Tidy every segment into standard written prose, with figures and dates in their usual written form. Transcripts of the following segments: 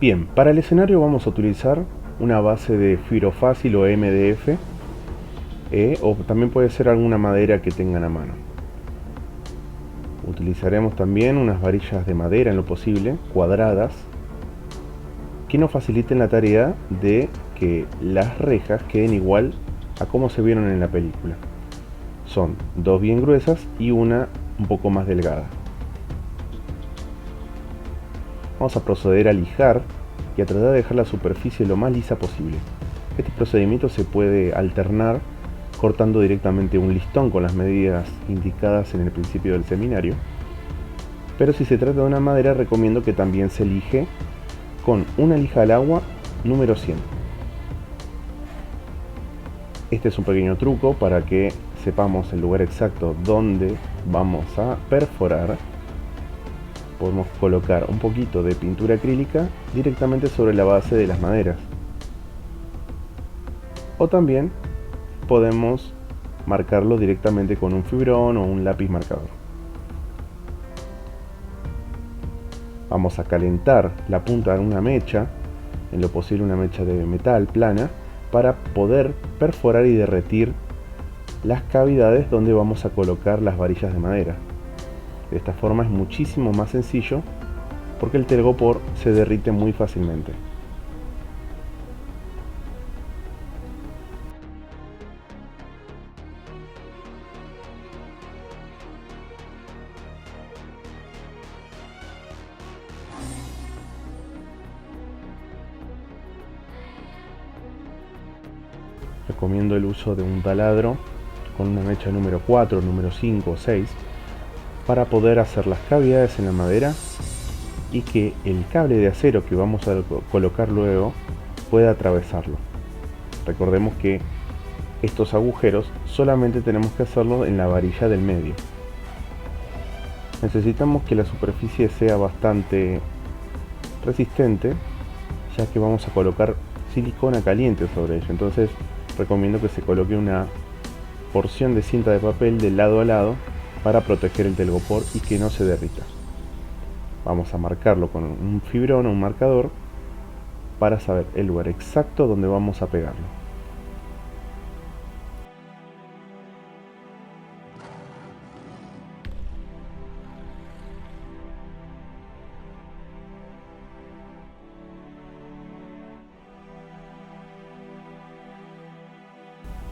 Bien, para el escenario vamos a utilizar una base de fibrofácil o MDF, o también puede ser alguna madera que tengan a mano. Utilizaremos también unas varillas de madera en lo posible, cuadradas, que nos faciliten la tarea de que las rejas queden igual a como se vieron en la película. Son dos bien gruesas y una un poco más delgada. Vamos a proceder a lijar y a tratar de dejar la superficie lo más lisa posible. Este procedimiento se puede alternar cortando directamente un listón con las medidas indicadas en el principio del seminario, pero si se trata de una madera recomiendo que también se lije con una lija al agua número 100. Este es un pequeño truco para que sepamos el lugar exacto donde vamos a perforar. Podemos colocar un poquito de pintura acrílica directamente sobre la base de las maderas, o también podemos marcarlo directamente con un fibrón o un lápiz marcador. Vamos a calentar la punta de una mecha, en lo posible una mecha de metal plana, para poder perforar y derretir las cavidades donde vamos a colocar las varillas de madera. De esta forma es muchísimo más sencillo porque el telgopor se derrite muy fácilmente. Recomiendo el uso de un taladro con una mecha número 4, número 5 o 6 para poder hacer las cavidades en la madera y que el cable de acero que vamos a colocar luego pueda atravesarlo. Recordemos que estos agujeros solamente tenemos que hacerlo en la varilla del medio. Necesitamos que la superficie sea bastante resistente, ya que vamos a colocar silicona caliente sobre ella. Entonces recomiendo que se coloque una porción de cinta de papel de lado a lado para proteger el telgopor y que no se derrita. Vamos a marcarlo con un fibrón o un marcador para saber el lugar exacto donde vamos a pegarlo.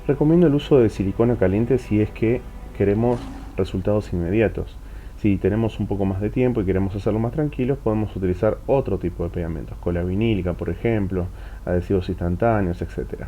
Recomiendo el uso de silicona caliente si es que queremos resultados inmediatos. Si tenemos un poco más de tiempo y queremos hacerlo más tranquilos, podemos utilizar otro tipo de pegamentos, cola vinílica por ejemplo, adhesivos instantáneos, etc.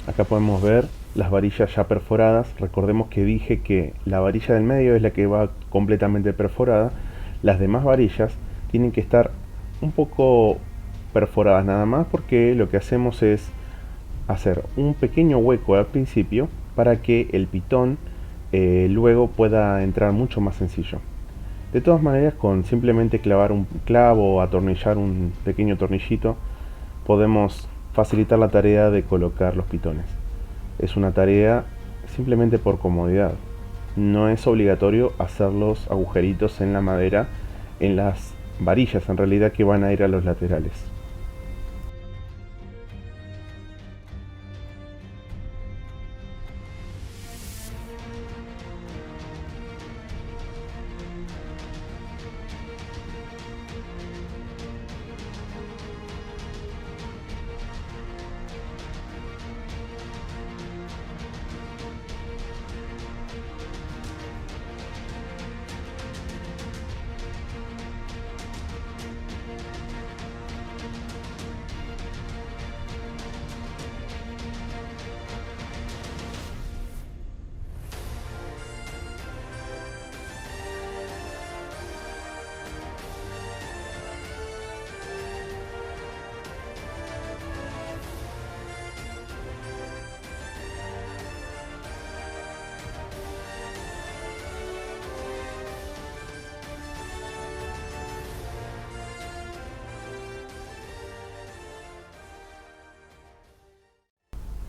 Acá podemos ver las varillas ya perforadas. Recordemos que dije que la varilla del medio es la que va completamente perforada. Las demás varillas tienen que estar un poco perforadas nada más, porque lo que hacemos es hacer un pequeño hueco al principio para que el pitón luego pueda entrar mucho más sencillo. De todas maneras, con simplemente clavar un clavo o atornillar un pequeño tornillito, podemos facilitar la tarea de colocar los pitones. Es una tarea simplemente por comodidad. No es obligatorio hacer los agujeritos en la madera, en las varillas en realidad, que van a ir a los laterales.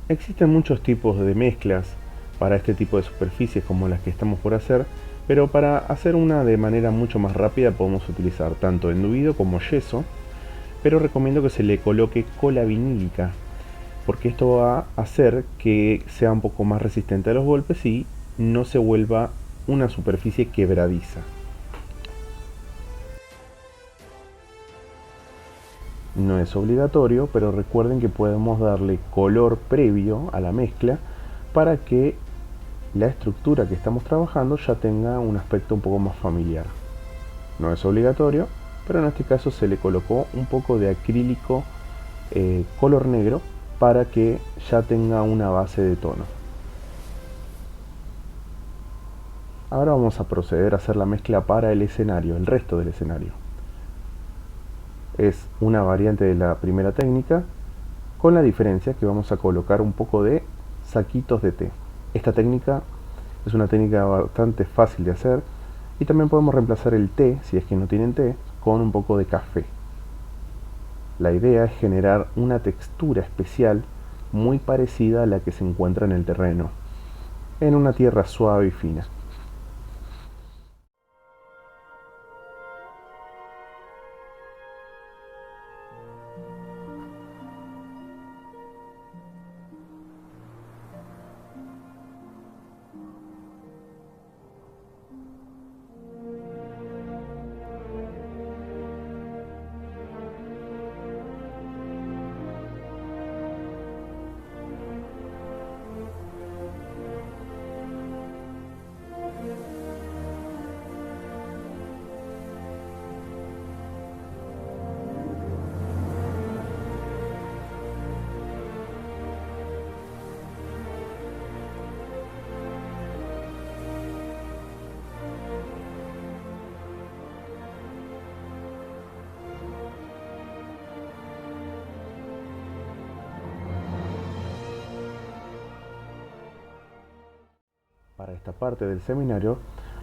Existen muchos tipos de mezclas para este tipo de superficies como las que estamos por hacer, pero para hacer una de manera mucho más rápida podemos utilizar tanto enduido como yeso, pero recomiendo que se le coloque cola vinílica, porque esto va a hacer que sea un poco más resistente a los golpes y no se vuelva una superficie quebradiza. No es obligatorio, pero recuerden que podemos darle color previo a la mezcla para que la estructura que estamos trabajando ya tenga un aspecto un poco más familiar. No es obligatorio, pero en este caso se le colocó un poco de acrílico color negro para que ya tenga una base de tono. Ahora vamos a proceder a hacer la mezcla para el escenario, el resto del escenario. Es una variante de la primera técnica, con la diferencia que vamos a colocar un poco de saquitos de té. Esta técnica es una técnica bastante fácil de hacer y también podemos reemplazar el té, si es que no tienen té, con un poco de café. La idea es generar una textura especial muy parecida a la que se encuentra en el terreno, en una tierra suave y fina. Para esta parte del seminario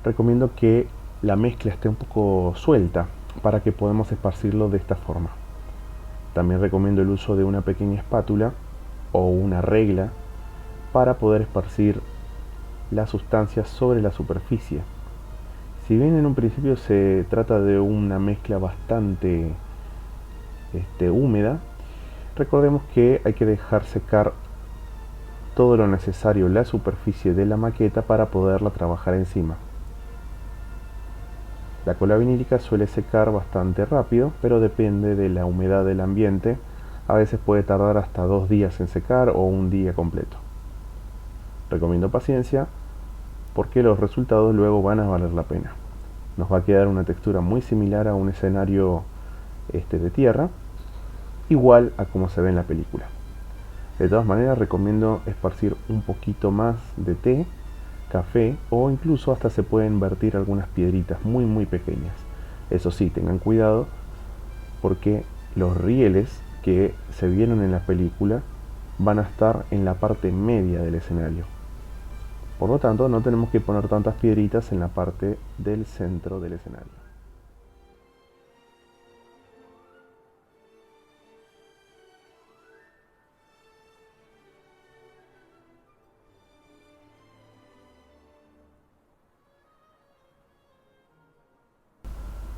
recomiendo que la mezcla esté un poco suelta para que podamos esparcirlo de esta forma. También recomiendo el uso de una pequeña espátula o una regla para poder esparcir las sustancias sobre la superficie. Si bien en un principio se trata de una mezcla bastante húmeda, recordemos que hay que dejar secar todo lo necesario la superficie de la maqueta para poderla trabajar encima. La cola vinílica suele secar bastante rápido, pero depende de la humedad del ambiente. A veces puede tardar hasta 2 días en secar o un día completo. Recomiendo paciencia porque los resultados luego van a valer la pena. Nos va a quedar una textura muy similar a un escenario de tierra, igual a como se ve en la película. De todas maneras recomiendo esparcir un poquito más de té, café o incluso hasta se pueden vertir algunas piedritas muy pequeñas. Eso sí, tengan cuidado porque los rieles que se vieron en la película van a estar en la parte media del escenario. Por lo tanto, no tenemos que poner tantas piedritas en la parte del centro del escenario.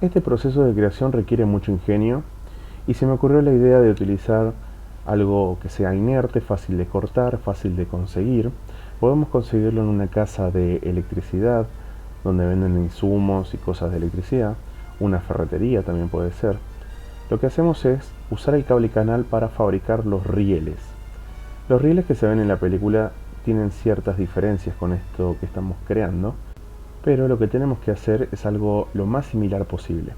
Este proceso de creación requiere mucho ingenio y se me ocurrió la idea de utilizar algo que sea inerte, fácil de cortar, fácil de conseguir. Podemos conseguirlo en una casa de electricidad, donde venden insumos y cosas de electricidad. Una ferretería también puede ser. Lo que hacemos es usar el cable canal para fabricar los rieles. Los rieles que se ven en la película tienen ciertas diferencias con esto que estamos creando, pero lo que tenemos que hacer es algo lo más similar posible.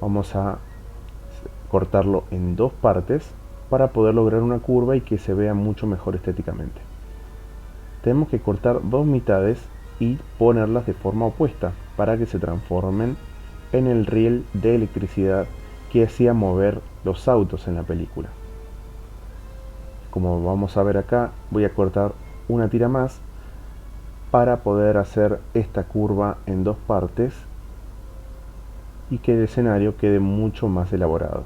Vamos a cortarlo en dos partes para poder lograr una curva y que se vea mucho mejor estéticamente. Tenemos que cortar dos mitades y ponerlas de forma opuesta para que se transformen en el riel de electricidad que hacía mover los autos en la película. Como vamos a ver acá, voy a cortar una tira más para poder hacer esta curva en dos partes y que el escenario quede mucho más elaborado.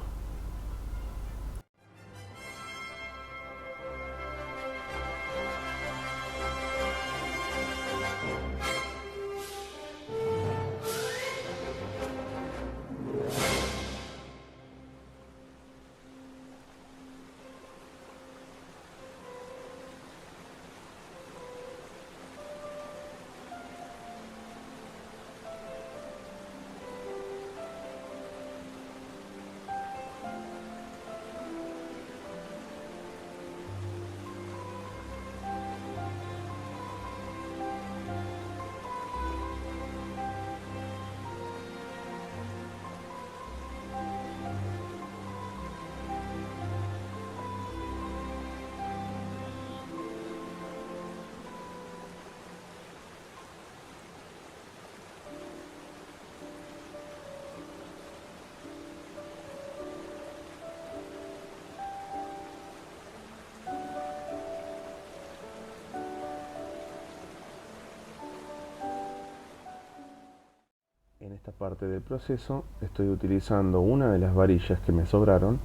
esta parte del proceso estoy utilizando una de las varillas que me sobraron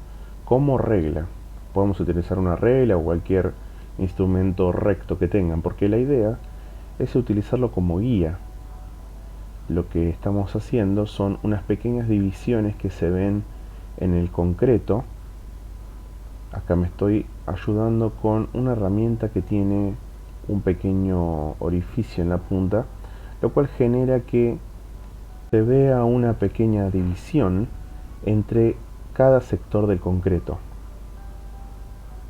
como regla. Podemos utilizar una regla o cualquier instrumento recto que tengan, porque la idea es utilizarlo como guía. Lo que estamos haciendo son unas pequeñas divisiones que se ven en el concreto. Acá me estoy ayudando con una herramienta que tiene un pequeño orificio en la punta, lo cual genera que se vea una pequeña división entre cada sector del concreto.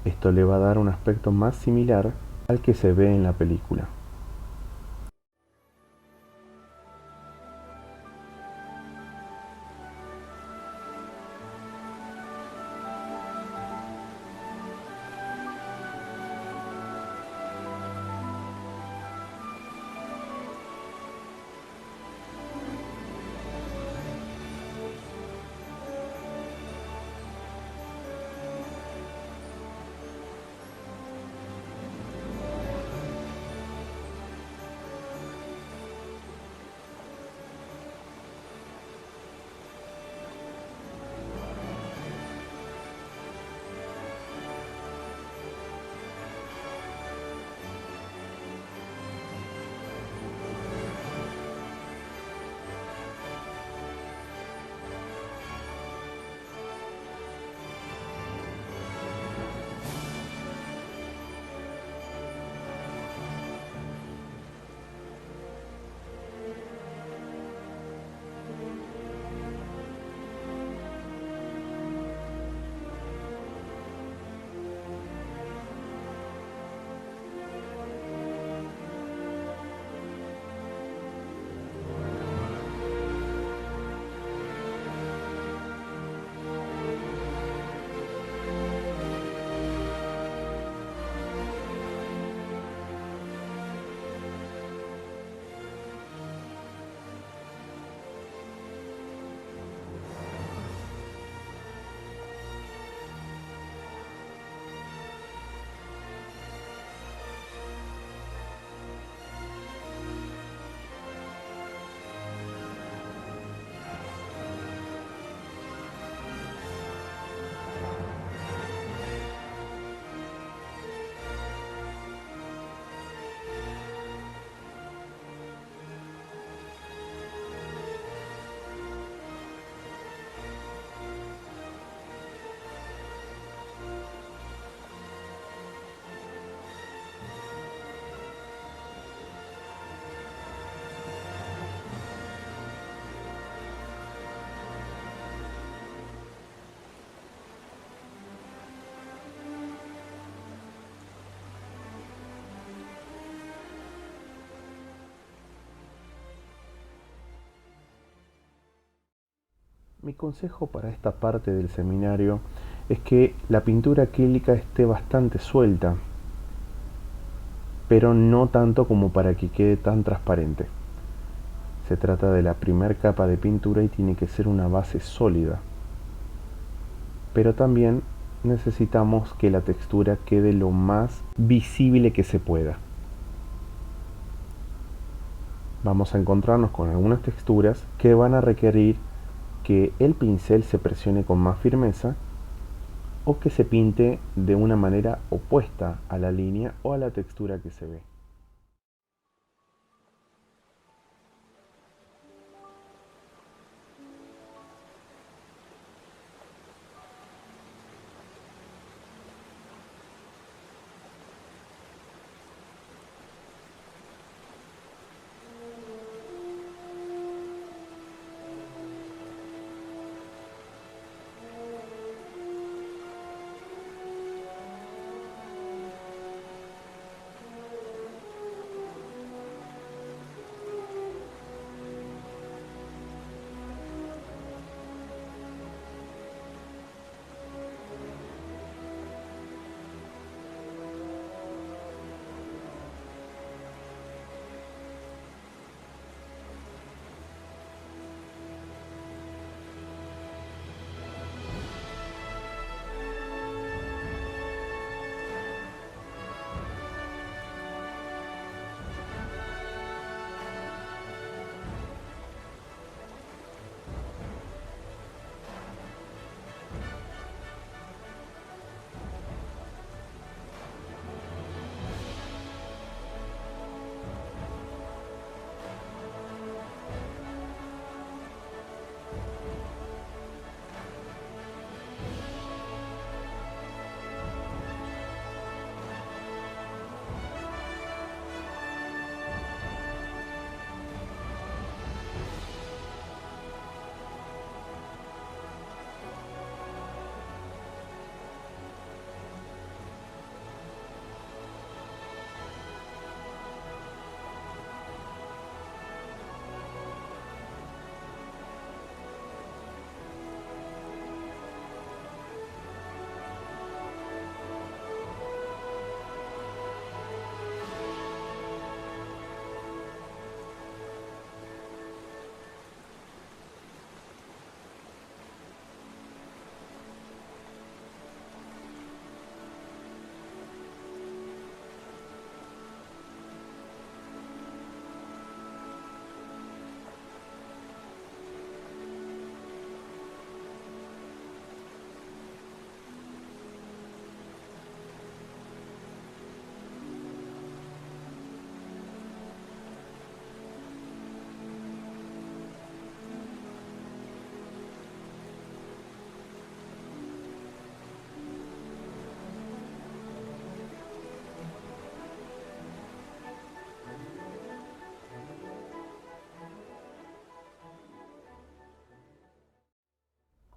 Esto le va a dar un aspecto más similar al que se ve en la película. Mi consejo para esta parte del seminario es que la pintura acrílica esté bastante suelta, pero no tanto como para que quede tan transparente. Se trata de la primera capa de pintura y tiene que ser una base sólida. Pero también necesitamos que la textura quede lo más visible que se pueda. Vamos a encontrarnos con algunas texturas que van a requerir que el pincel se presione con más firmeza o que se pinte de una manera opuesta a la línea o a la textura que se ve.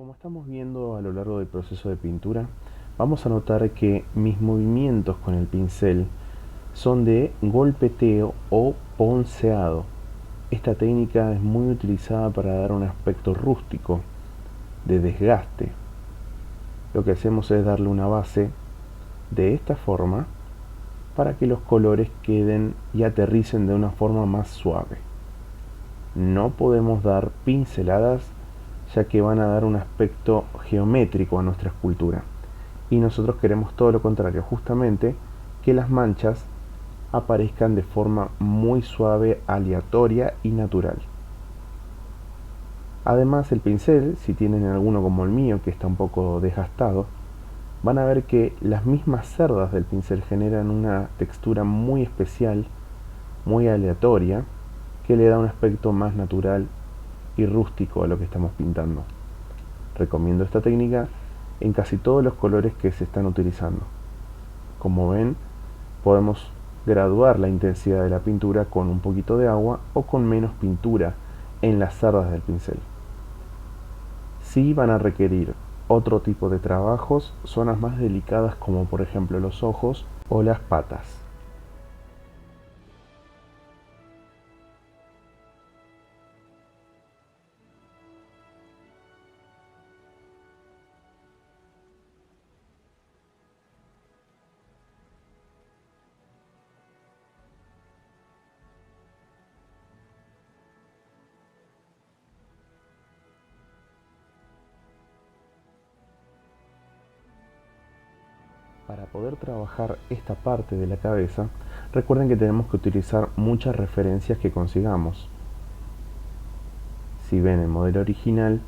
Como estamos viendo a lo largo del proceso de pintura, vamos a notar que mis movimientos con el pincel son de golpeteo o ponceado. Esta técnica es muy utilizada para dar un aspecto rústico, de desgaste. Lo que hacemos es darle una base de esta forma para que los colores queden y aterricen de una forma más suave. No podemos dar pinceladas ya que van a dar un aspecto geométrico a nuestra escultura. Y nosotros queremos todo lo contrario, justamente que las manchas aparezcan de forma muy suave, aleatoria y natural. Además el pincel, si tienen alguno como el mío que está un poco desgastado, van a ver que las mismas cerdas del pincel generan una textura muy especial, muy aleatoria, que le da un aspecto más natural y rústico a lo que estamos pintando. Recomiendo esta técnica en casi todos los colores que se están utilizando. Como ven, podemos graduar la intensidad de la pintura con un poquito de agua o con menos pintura en las cerdas del pincel. Sí van a requerir otro tipo de trabajos, zonas más delicadas como por ejemplo los ojos o las patas. Para poder trabajar esta parte de la cabeza, recuerden que tenemos que utilizar muchas referencias que consigamos. Si ven el modelo original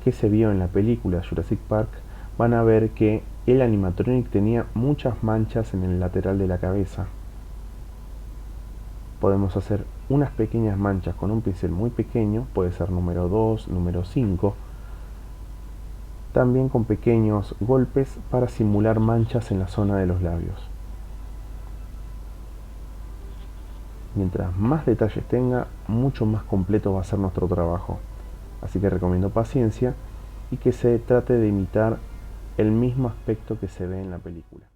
que se vio en la película Jurassic Park, van a ver que el animatronic tenía muchas manchas en el lateral de la cabeza. Podemos hacer unas pequeñas manchas con un pincel muy pequeño, puede ser número 2, número 5, también con pequeños golpes para simular manchas en la zona de los labios. Mientras más detalles tenga, mucho más completo va a ser nuestro trabajo. Así que recomiendo paciencia y que se trate de imitar el mismo aspecto que se ve en la película.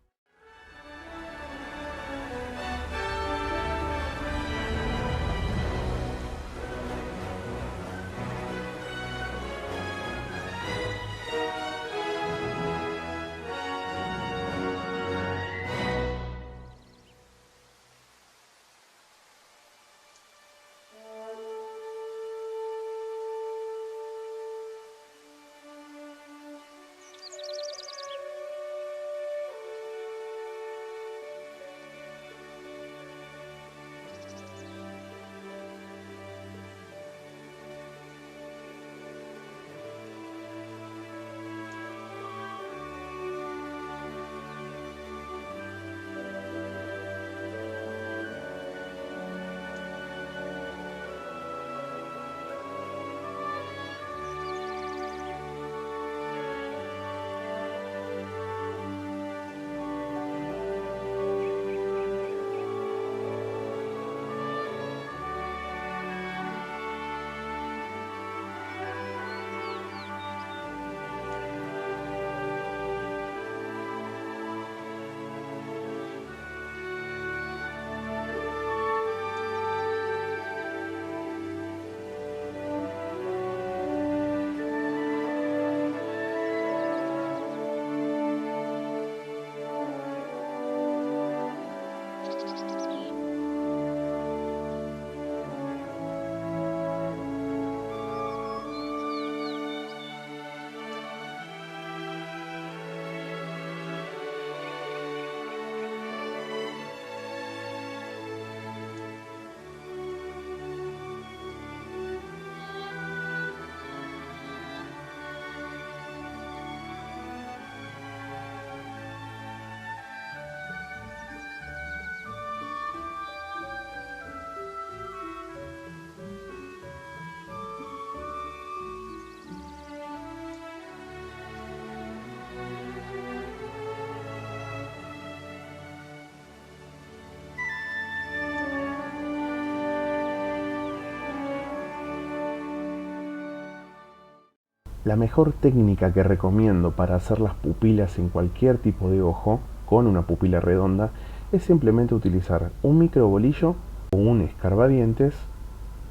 La mejor técnica que recomiendo para hacer las pupilas en cualquier tipo de ojo con una pupila redonda es simplemente utilizar un microbolillo o un escarbadientes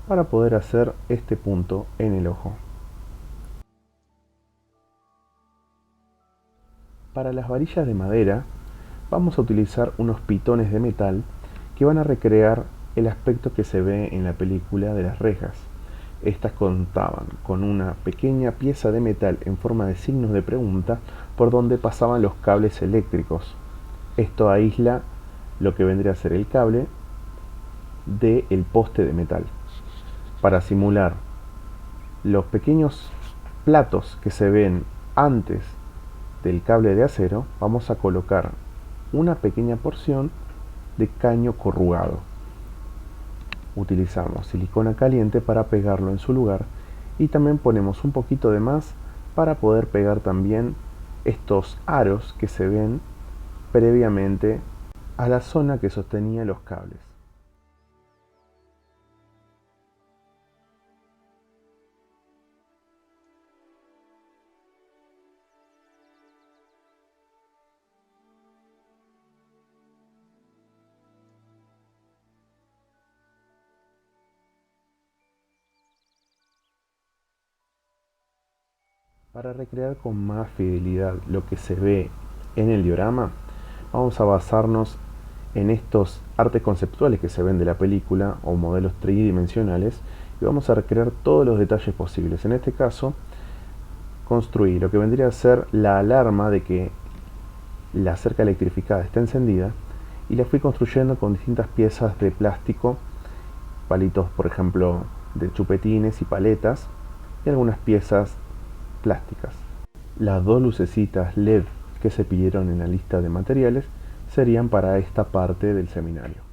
para poder hacer este punto en el ojo. Para las varillas de madera vamos a utilizar unos pitones de metal que van a recrear el aspecto que se ve en la película de las rejas. Estas contaban con una pequeña pieza de metal en forma de signos de pregunta por donde pasaban los cables eléctricos. Esto aísla lo que vendría a ser el cable del poste de metal. Para simular los pequeños platos que se ven antes del cable de acero, vamos a colocar una pequeña porción de caño corrugado. Utilizamos silicona caliente para pegarlo en su lugar y también ponemos un poquito de más para poder pegar también estos aros que se ven previamente a la zona que sostenía los cables. Para recrear con más fidelidad lo que se ve en el diorama, vamos a basarnos en estos artes conceptuales que se ven de la película o modelos tridimensionales y vamos a recrear todos los detalles posibles. En este caso, construí lo que vendría a ser la alarma de que la cerca electrificada está encendida y la fui construyendo con distintas piezas de plástico, palitos por ejemplo de chupetines y paletas y algunas piezas plásticas. Las dos lucecitas LED que se pidieron en la lista de materiales serían para esta parte del seminario.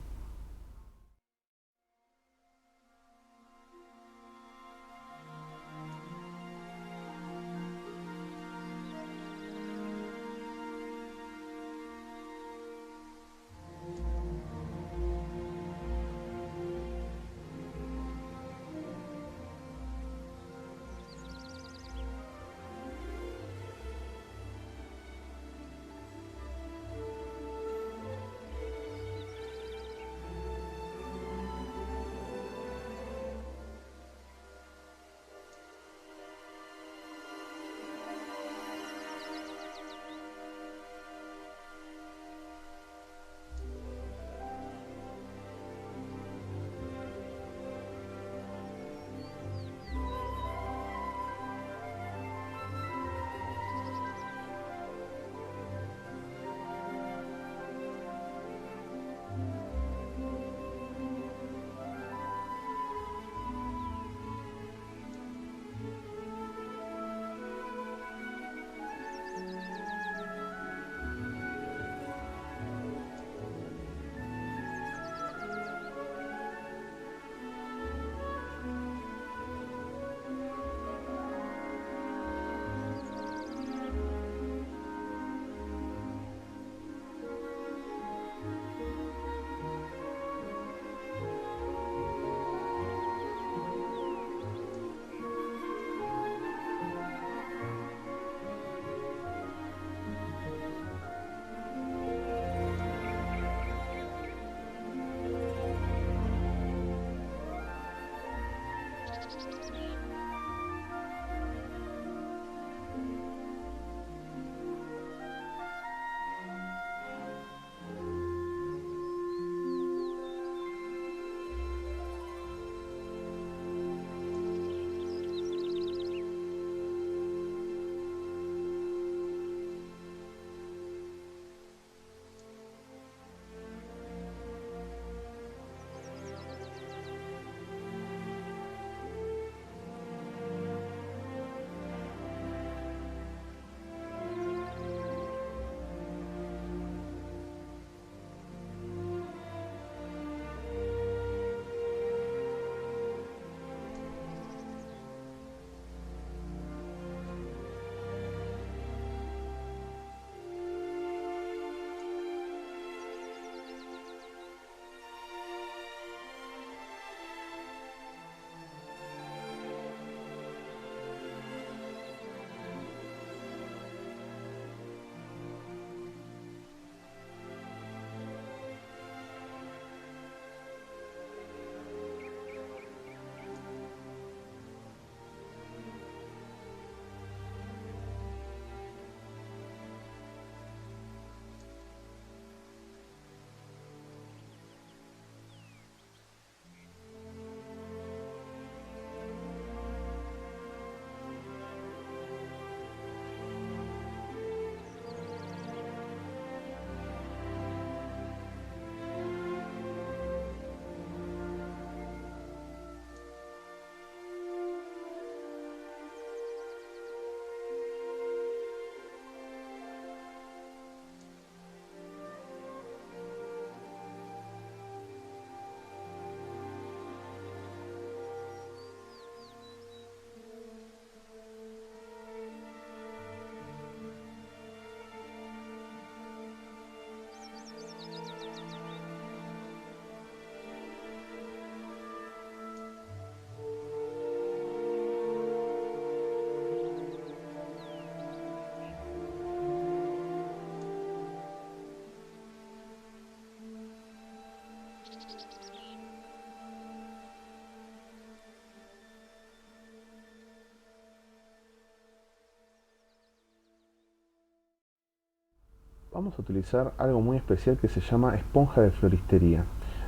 Vamos a utilizar algo muy especial que se llama esponja de floristería.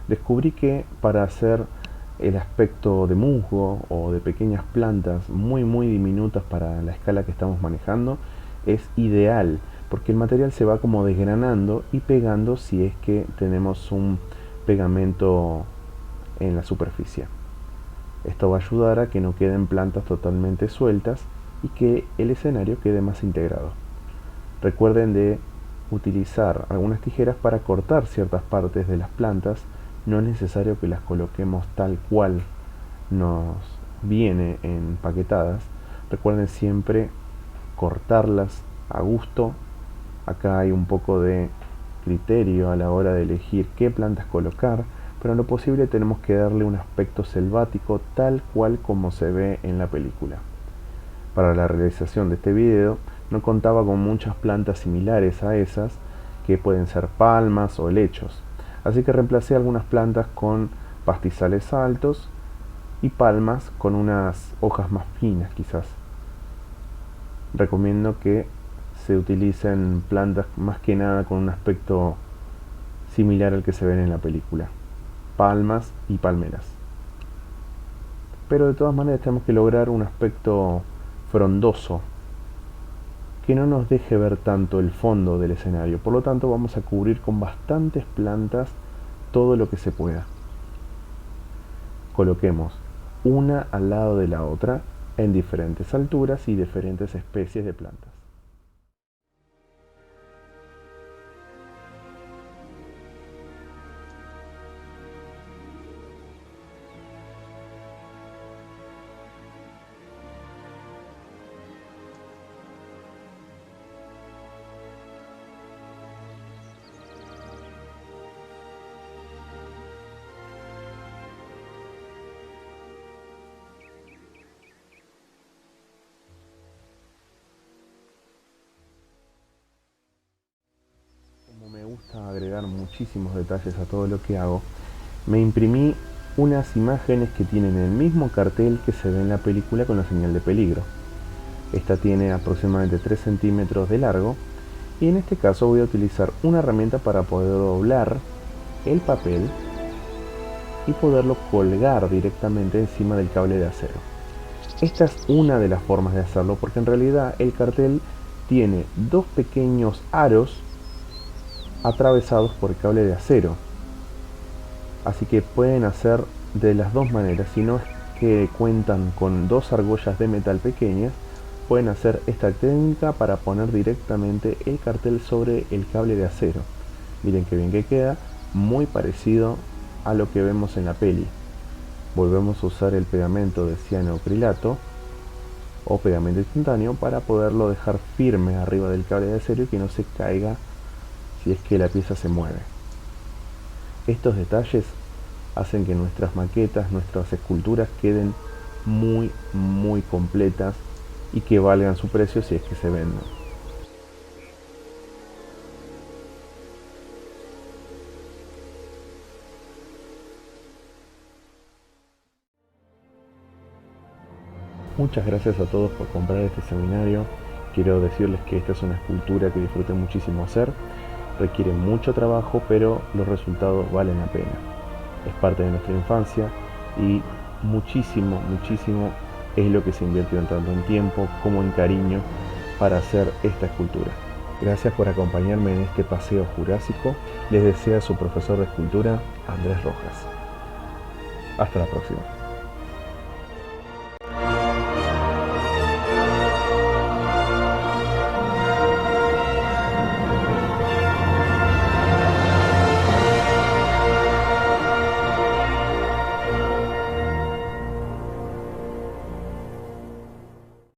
Descubrí que para hacer el aspecto de musgo o de pequeñas plantas muy diminutas para la escala que estamos manejando es ideal, porque el material se va como desgranando y pegando si es que tenemos un pegamento en la superficie. Esto va a ayudar a que no queden plantas totalmente sueltas y que el escenario quede más integrado. Recuerden de utilizar algunas tijeras para cortar ciertas partes de las plantas. No es necesario que las coloquemos tal cual nos viene empaquetadas. Recuerden siempre cortarlas a gusto. Acá hay un poco de criterio a la hora de elegir qué plantas colocar, pero en lo posible tenemos que darle un aspecto selvático tal cual como se ve en la película. Para la realización de este video no contaba con muchas plantas similares a esas, que pueden ser palmas o helechos, así que reemplacé algunas plantas con pastizales altos y palmas con unas hojas más finas quizás. Recomiendo que se utilicen plantas más que nada con un aspecto similar al que se ven en la película, palmas y palmeras. Pero de todas maneras tenemos que lograr un aspecto frondoso que no nos deje ver tanto el fondo del escenario. Por lo tanto vamos a cubrir con bastantes plantas todo lo que se pueda. Coloquemos una al lado de la otra en diferentes alturas y diferentes especies de plantas. Como me gusta agregar muchísimos detalles a todo lo que hago, me imprimí unas imágenes que tienen el mismo cartel que se ve en la película con la señal de peligro. Esta tiene aproximadamente 3 centímetros de largo y en este caso voy a utilizar una herramienta para poder doblar el papel y poderlo colgar directamente encima del cable de acero. Esta es una de las formas de hacerlo, porque en realidad el cartel tiene dos pequeños aros atravesados por cable de acero, así que pueden hacer de las dos maneras. Si no es que cuentan con dos argollas de metal pequeñas, pueden hacer esta técnica para poner directamente el cartel sobre el cable de acero. Miren qué bien que queda, muy parecido a lo que vemos en la peli. Volvemos a usar el pegamento de cianoacrilato o pegamento instantáneo para poderlo dejar firme arriba del cable de acero y que no se caiga si es que la pieza se mueve. Estos detalles hacen que nuestras maquetas, nuestras esculturas queden muy completas y que valgan su precio si es que se venden. Muchas gracias a todos por comprar este seminario. Quiero decirles que esta es una escultura que disfruté muchísimo hacer. Requiere mucho trabajo, pero los resultados valen la pena. Es parte de nuestra infancia y muchísimo es lo que se invirtió tanto en tiempo como en cariño para hacer esta escultura. Gracias por acompañarme en este paseo jurásico. Les desea su profesor de escultura, Andrés Rojas. Hasta la próxima.